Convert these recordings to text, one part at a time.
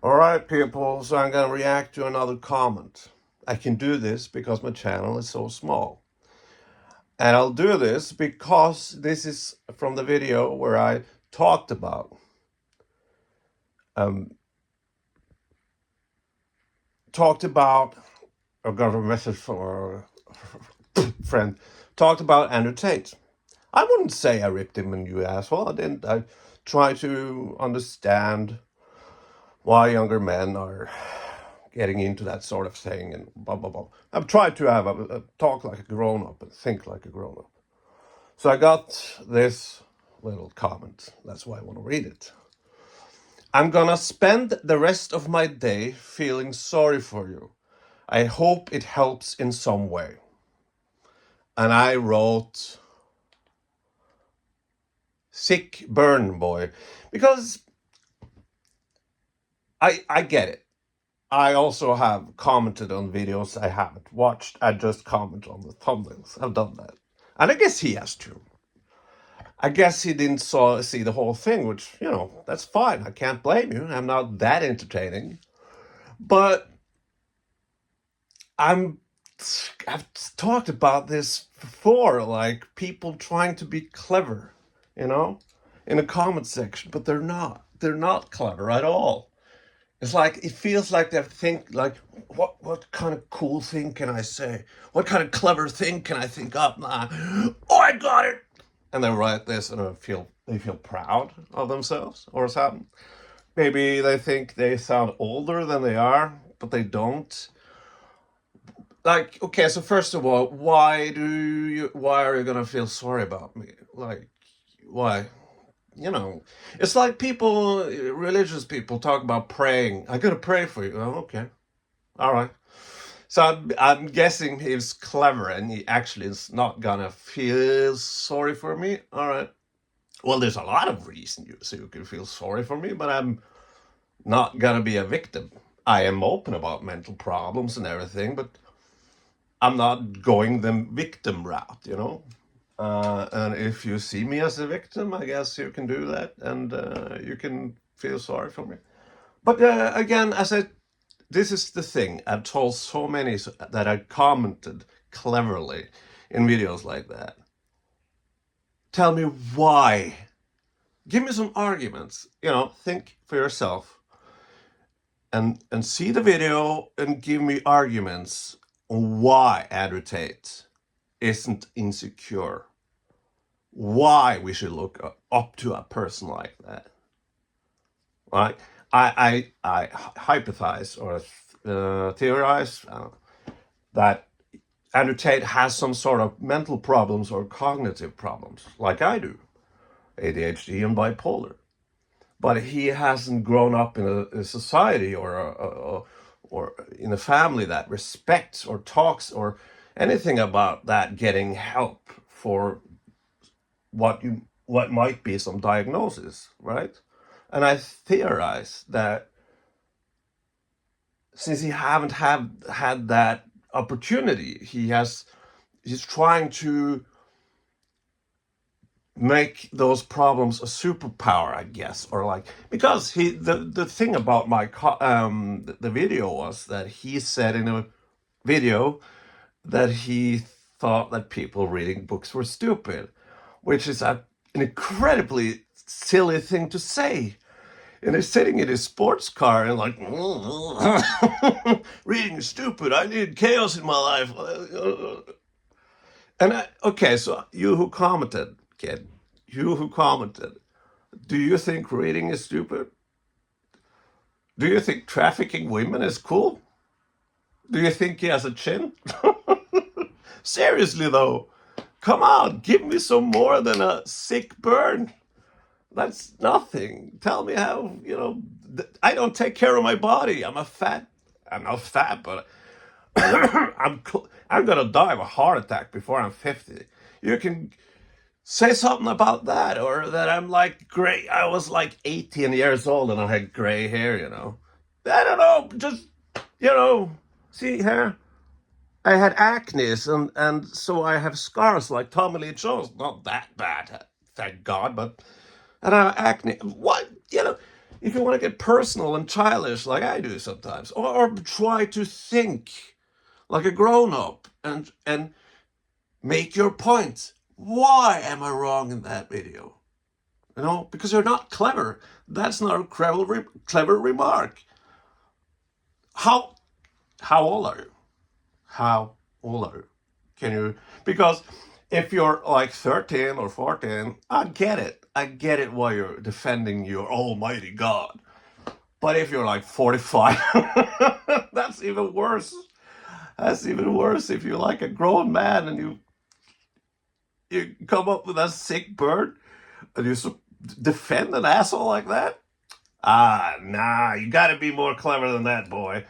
Alright, people, so I'm gonna react to another comment. I can do this because my channel is so small. And I'll do this because this is from the video where I talked about um talked about I got a message from a friend, talked about Andrew Tate. I wouldn't say I ripped him a new asshole. I didn't. I try to understand why younger men are getting into that sort of thing and blah blah blah. I've tried to have a talk like a grown up and think like a grown up. So I got this little comment. That's why I want to read it. I'm gonna spend the rest of my day feeling sorry for you. I hope it helps in some way. And I wrote sick burn boy because I get it. I also have commented on videos I haven't watched. I just comment on the thumbnails. I've done that. And I guess he has too. I guess he didn't see the whole thing, which, that's fine. I can't blame you. I'm not that entertaining. But I've talked about this before, like people trying to be clever, in a comment section, but they're not. They're not clever at all. It's like, it feels like they think like, what kind of cool thing can I say? What kind of clever thing can I think up? Oh, I got it. And they write this and they feel proud of themselves or something. Maybe they think they sound older than they are, but they don't. Like, okay, so first of all, why are you gonna feel sorry about me? Like, why? It's like religious people talk about praying. I gotta pray for you. Oh, okay. All right. So I'm guessing he's clever and he actually is not gonna feel sorry for me. All right. Well, there's a lot of reasons so you can feel sorry for me, but I'm not gonna be a victim. I am open about mental problems and everything, but I'm not going the victim route. And if you see me as a victim, I guess you can do that, and you can feel sorry for me. But again, this is the thing. I've told so many that I commented cleverly in videos like that. Tell me why. Give me some arguments. Think for yourself and see the video and give me arguments on why Andrew Tate isn't insecure. Why we should look up to a person like that. Right? I hypothesize or theorize that Andrew Tate has some sort of mental problems or cognitive problems, like I do, ADHD and bipolar. But he hasn't grown up in a society or in a family that respects or talks or anything about that getting help for what might be some diagnosis, right? And I theorize that since he haven't had that opportunity, he's trying to make those problems a superpower, I guess, or like, because the thing about the video was that he said in a video that he thought that people reading books were stupid, which is an incredibly silly thing to say. And he's sitting in his sports car and like, reading is stupid. I need chaos in my life. Okay, so you who commented, kid, do you think reading is stupid? Do you think trafficking women is cool? Do you think he has a chin? Seriously though, come on, give me some more than a sick burn. That's nothing. Tell me how, I don't take care of my body. I'm not fat, but I'm gonna die of a heart attack before I'm 50. You can say something about that, or that I'm like gray. I was like 18 years old and I had gray hair. I don't know, just, see here. I had acne, and so I have scars like Tommy Lee Jones. Not that bad, thank God, but and I have acne. What, if you want to get personal and childish like I do sometimes, or try to think like a grown-up and make your point. Why am I wrong in that video? You know, because you're not clever. That's not a clever remark. How old are you? How old are you? Can you? Because if you're like 13 or 14, I get it. I get it why you're defending your almighty God. But if you're like 45, that's even worse. That's even worse if you're like a grown man and you come up with a sick bird and you defend an asshole like that. Nah, you gotta be more clever than that, boy.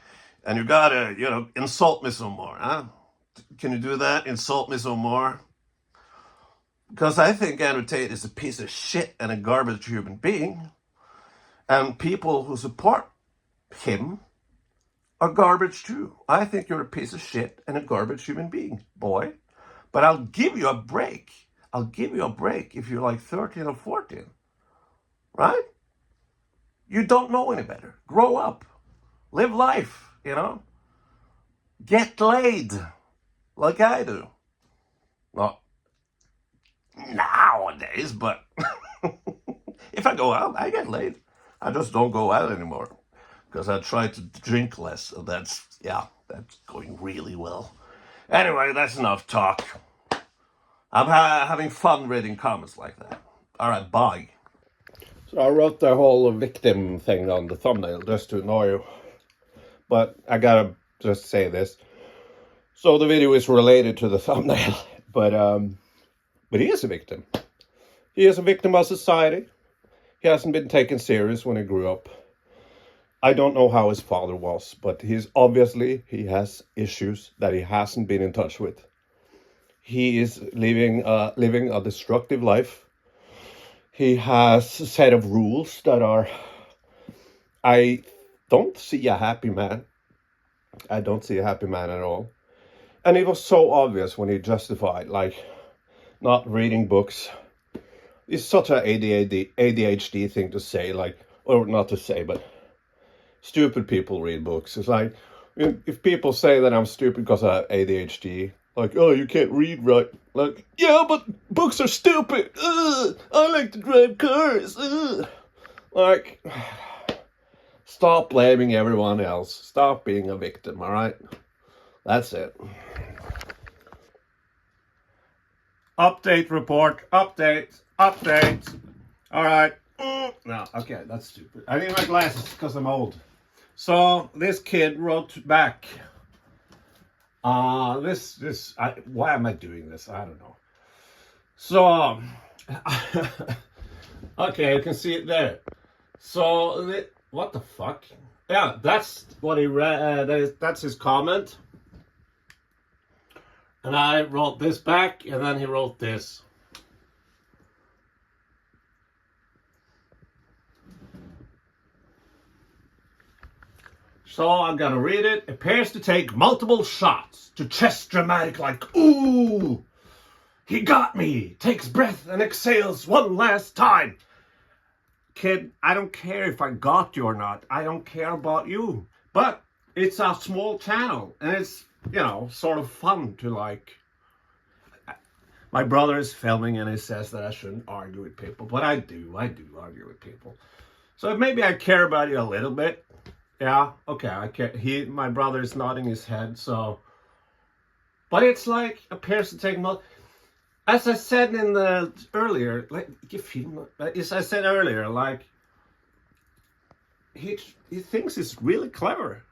And you gotta, insult me some more, huh? Can you do that? Insult me some more? Because I think Andrew Tate is a piece of shit and a garbage human being. And people who support him are garbage too. I think you're a piece of shit and a garbage human being, boy. But I'll give you a break. I'll give you a break if you're like 13 or 14. Right? You don't know any better. Grow up. Live life, Get laid like I do. Not nowadays, but if I go out, I get laid. I just don't go out anymore because I try to drink less. So that's going really well. Anyway, that's enough talk. I'm having fun reading comments like that. All right, bye. So I wrote the whole victim thing on the thumbnail just to annoy you. But I gotta just say this. So the video is related to the thumbnail, but he is a victim. He is a victim of society. He hasn't been taken serious when he grew up. I don't know how his father was, but he has issues that he hasn't been in touch with. He is living a destructive life. He has a set of rules that are... I don't see a happy man. I don't see a happy man at all. And it was so obvious when he justified, like, not reading books. It's such an ADHD thing to say, like, or not to say, but stupid people read books. It's like, if people say that I'm stupid because I have ADHD, like, oh, you can't read right. Like, yeah, but books are stupid. Ugh, I like to drive cars. Ugh. Like, stop blaming everyone else. Stop being a victim, all right? That's it. Update report. Update. All right. No, okay, that's stupid. I need my glasses because I'm old. So this kid wrote back. Why am I doing this? I don't know. So, okay, you can see it there. So, what the fuck? Yeah, that's what he read. That's his comment. And I wrote this back, and then he wrote this. So I'm gonna read it. Appears to take multiple shots to chest dramatic like, ooh, he got me. Takes breath and exhales one last time. Kid, I don't care if I got you or not. I don't care about you. But it's a small channel and it's, sort of fun to like. My brother is filming and he says that I shouldn't argue with people, but I do argue with people. So maybe I care about you a little bit. Yeah, okay, I care. My brother is nodding his head, so. But it's like, appears to take as I said earlier, like, as I said earlier, like, he thinks he's really clever.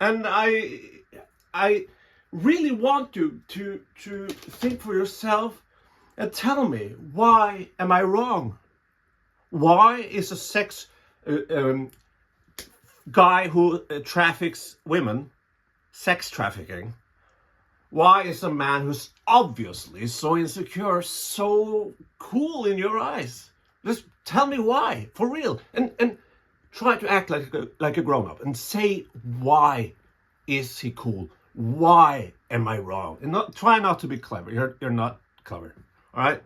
And I really want you to think for yourself and tell me, why am I wrong? Why is a sex guy who traffics women, sex trafficking, why is a man who's obviously so insecure so cool in your eyes? Just tell me why, for real, and try to act like a grown-up and say, why is he cool? Why am I wrong? And try not to be clever. You're not clever. All right?